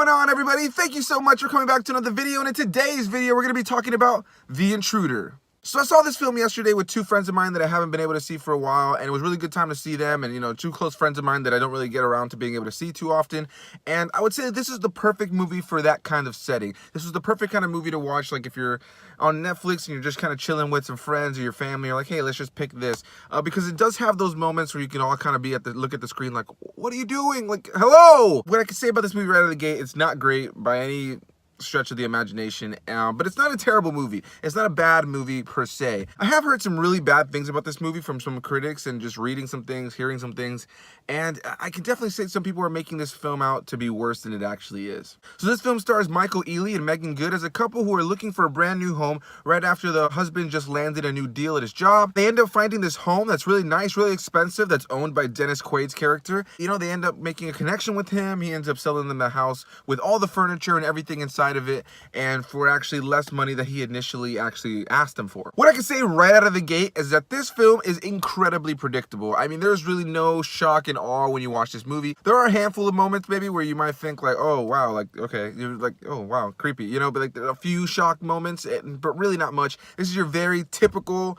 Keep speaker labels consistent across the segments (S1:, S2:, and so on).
S1: going on, everybody? Thank you so much for coming back to another video, and in today's video we're going to be talking about The Intruder. So I saw this film yesterday with two friends of mine that I haven't been able to see for a while, and it was a really good time to see them, and two close friends of mine that I don't really get around to being able to see too often. And I would say that this is the perfect movie for that kind of setting. This is the perfect kind of movie to watch, like if you're on Netflix and you're just kind of chilling with some friends or your family, you're like, hey, let's just pick this. Because it does have those moments where you can all kind of be look at the screen like, what are you doing? Like, hello! What I can say about this movie right out of the gate, it's not great by any stretch of the imagination, but it's not a terrible movie. It's not a bad movie per se. I have heard some really bad things about this movie from some critics and just reading some things, hearing some things, and I can definitely say some people are making this film out to be worse than it actually is. So this film stars Michael Ealy and Meagan as a couple who are looking for a brand new home right after the husband just landed a new deal at his job. They end up finding this home that's really nice, really expensive, that's owned by Quaid's character. They end up making a connection with him. He ends up selling them the house with all the furniture and everything inside of it, and for actually less money that he initially actually asked them for. What I can say right out of the gate is that this film is incredibly predictable. I mean, there's really no shock and awe when you watch this movie. There are a handful of moments maybe where you might think like, oh wow, like okay, you're like, oh wow, creepy, but like there are a few shock moments, but really not much. This is your very typical,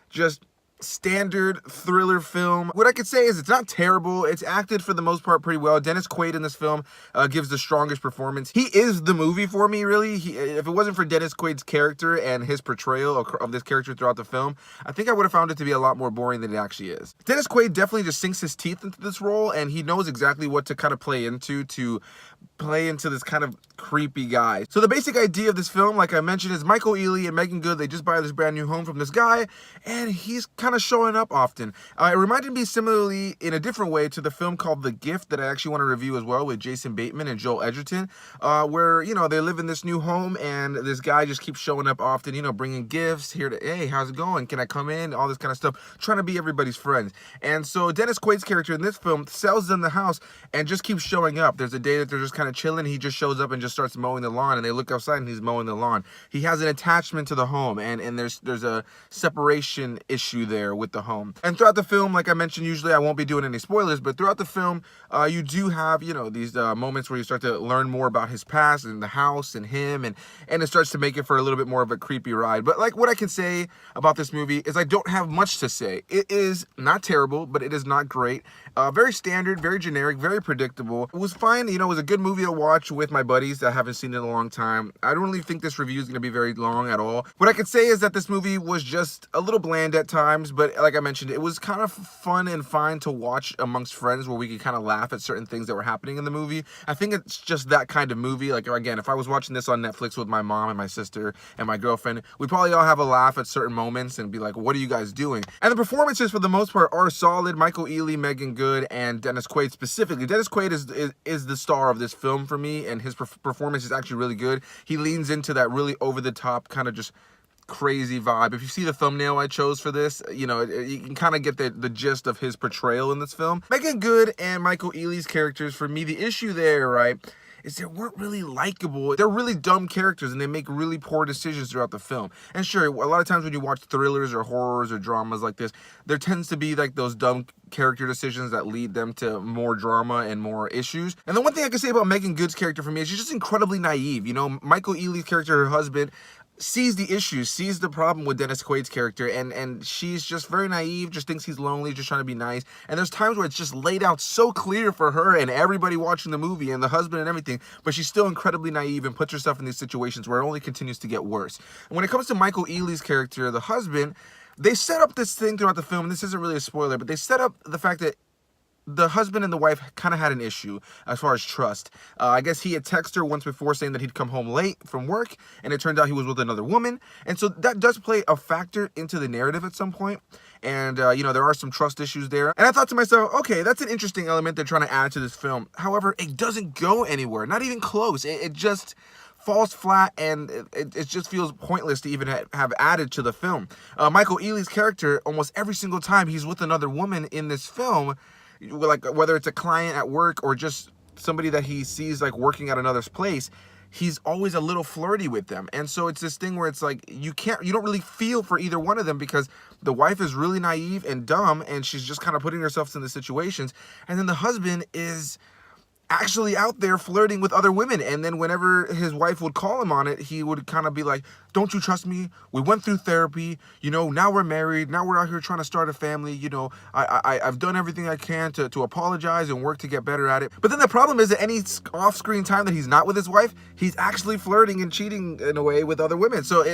S1: just standard thriller film. What I could say is it's not terrible. It's acted for the most part pretty well. Quaid in this film gives the strongest performance. He is the movie for me, really. If it wasn't for Quaid's character and his portrayal of this character throughout the film, I think I would have found it to be a lot more boring than it actually is. Quaid definitely just sinks his teeth into this role, and he knows exactly what to kind of play into this kind of creepy guy. So the basic idea of this film, like I mentioned, is Michael Ealy and Meagan, they just buy this brand new home from this guy, and he's kind of showing up often. It reminded me similarly in a different way to the film called The Gift that I actually want to review as well with Jason Bateman and Joel Edgerton, where, they live in this new home and this guy just keeps showing up often, bringing gifts here to, hey, how's it going? Can I come in? All this kind of stuff, trying to be everybody's friend. And so Quaid's character in this film sells them the house and just keeps showing up. There's a day that they're just kind of chilling. He just shows up and just starts mowing the lawn, and they look outside and he's mowing the lawn. He has an attachment to the home, and there's a separation issue there with the home. And throughout the film, like I mentioned, usually I won't be doing any spoilers, but throughout the film, you do have, these moments where you start to learn more about his past and the house and him, and it starts to make it for a little bit more of a creepy ride. But like what I can say about this movie is I don't have much to say. It is not terrible, but it is not great. Very standard, very generic, very predictable. It was fine, it was a good movie to watch with my buddies that I haven't seen in a long time. I don't really think this review is going to be very long at all. What I could say is that this movie was just a little bland at times, but like I mentioned, it was kind of fun and fine to watch amongst friends where we could kind of laugh at certain things that were happening in the movie. I think it's just that kind of movie. Like, again, if I was watching this on Netflix with my mom and my sister and my girlfriend, we'd probably all have a laugh at certain moments and be like, what are you guys doing? And the performances for the most part are solid. Michael Ealy, Meagan and Quaid specifically. Quaid is the star of this film for me, and his performance is actually really good. He leans into that really over-the-top kind of just crazy vibe. If you see the thumbnail I chose for this, you can kind of get the gist of his portrayal in this film. Meagan and Michael Ealy's characters, for me, the issue there, right, is they weren't really likable. They're really dumb characters, and they make really poor decisions throughout the film. And sure, a lot of times when you watch thrillers or horrors or dramas like this, there tends to be like those dumb character decisions that lead them to more drama and more issues. And the one thing I can say about Meagan's character for me is she's just incredibly naive. Michael Ealy's character, her husband, sees the issues, sees the problem with Quaid's character, and she's just very naive, just thinks he's lonely, just trying to be nice. And there's times where it's just laid out so clear for her and everybody watching the movie and the husband and everything, but she's still incredibly naive and puts herself in these situations where it only continues to get worse. And when it comes to Michael Ealy's character, the husband, they set up this thing throughout the film, and this isn't really a spoiler, but they set up the fact that the husband and the wife kind of had an issue as far as trust. I guess he had texted her once before saying that he'd come home late from work, and it turned out he was with another woman. And so that does play a factor into the narrative at some point. And, there are some trust issues there. And I thought to myself, okay, that's an interesting element they're trying to add to this film. However, it doesn't go anywhere, not even close. It just falls flat, and it just feels pointless to even have added to the film. Michael Ealy's character, almost every single time he's with another woman in this film, like whether it's a client at work or just somebody that he sees like working at another place, he's always a little flirty with them. And so it's this thing where it's like you don't really feel for either one of them, because the wife is really naive and dumb and she's just kind of putting herself in the situations, and then the husband is actually out there flirting with other women. And then whenever his wife would call him on it, he would kind of be like, don't you trust me? We went through therapy, you know, now we're married, now we're out here trying to start a family, you know, I've done everything I can to apologize and work to get better at it. But then the problem is that any off-screen time that he's not with his wife, he's actually flirting and cheating in a way with other women. So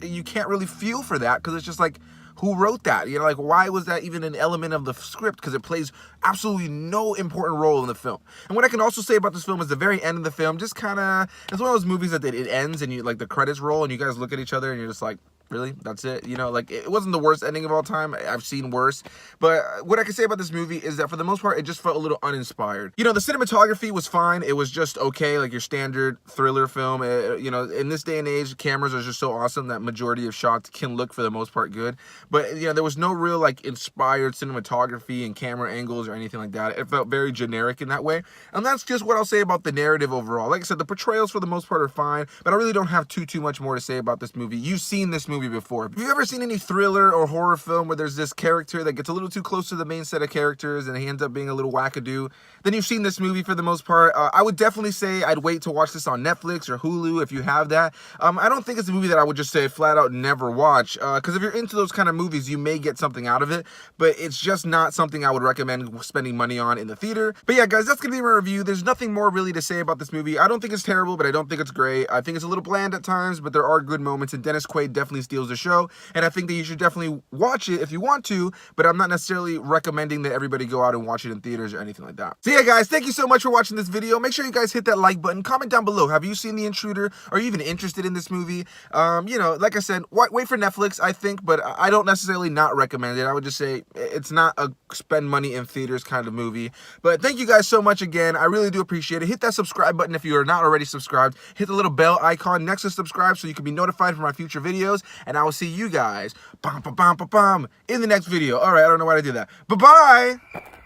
S1: you can't really feel for that, because it's just like, who wrote that? You know, like, why was that even an element of the script? Because it plays absolutely no important role in the film. And what I can also say about this film is the very end of the film just kind of, it's one of those movies that it ends and you, like, the credits roll and you guys look at each other and you're just like, really? That's it? You know, like, it wasn't the worst ending of all time. I've seen worse. But what I can say about this movie is that for the most part, it just felt a little uninspired. You know, the cinematography was fine. It was just okay, like your standard thriller film. You know, in this day and age, cameras are just so awesome that majority of shots can look for the most part good. But, you know, there was no real, like, inspired cinematography and camera angles or anything like that. It felt very generic in that way. And that's just what I'll say about the narrative overall. Like I said, the portrayals for the most part are fine, but I really don't have too much more to say about this movie. You've seen this movie before. If you've ever seen any thriller or horror film where there's this character that gets a little too close to the main set of characters and he ends up being a little wackadoo, then you've seen this movie for the most part. I would definitely say I'd wait to watch this on Netflix or Hulu if you have that. I don't think it's a movie that I would just say flat out never watch, because if you're into those kind of movies, you may get something out of it, but it's just not something I would recommend spending money on in the theater. But yeah, guys, that's gonna be my review. There's nothing more really to say about this movie. I don't think it's terrible, but I don't think it's great. I think it's a little bland at times, but there are good moments, and Dennis Quaid definitely steals the show, and I think that you should definitely watch it if you want to, but I'm not necessarily recommending that everybody go out and watch it in theaters or anything like that. So yeah, guys, thank you so much for watching this video. Make sure you guys hit that like button. Comment down below. Have you seen The Intruder? Are you even interested in this movie? You know, like I said, wait for Netflix, I think, but I don't necessarily not recommend it. I would just say it's not a spend money in theaters kind of movie. But thank you guys so much again. I really do appreciate it. Hit that subscribe button if you are not already subscribed. Hit the little bell icon next to subscribe so you can be notified for my future videos. And I will see you guys in the next video. All right, I don't know why I did that. Bye-bye.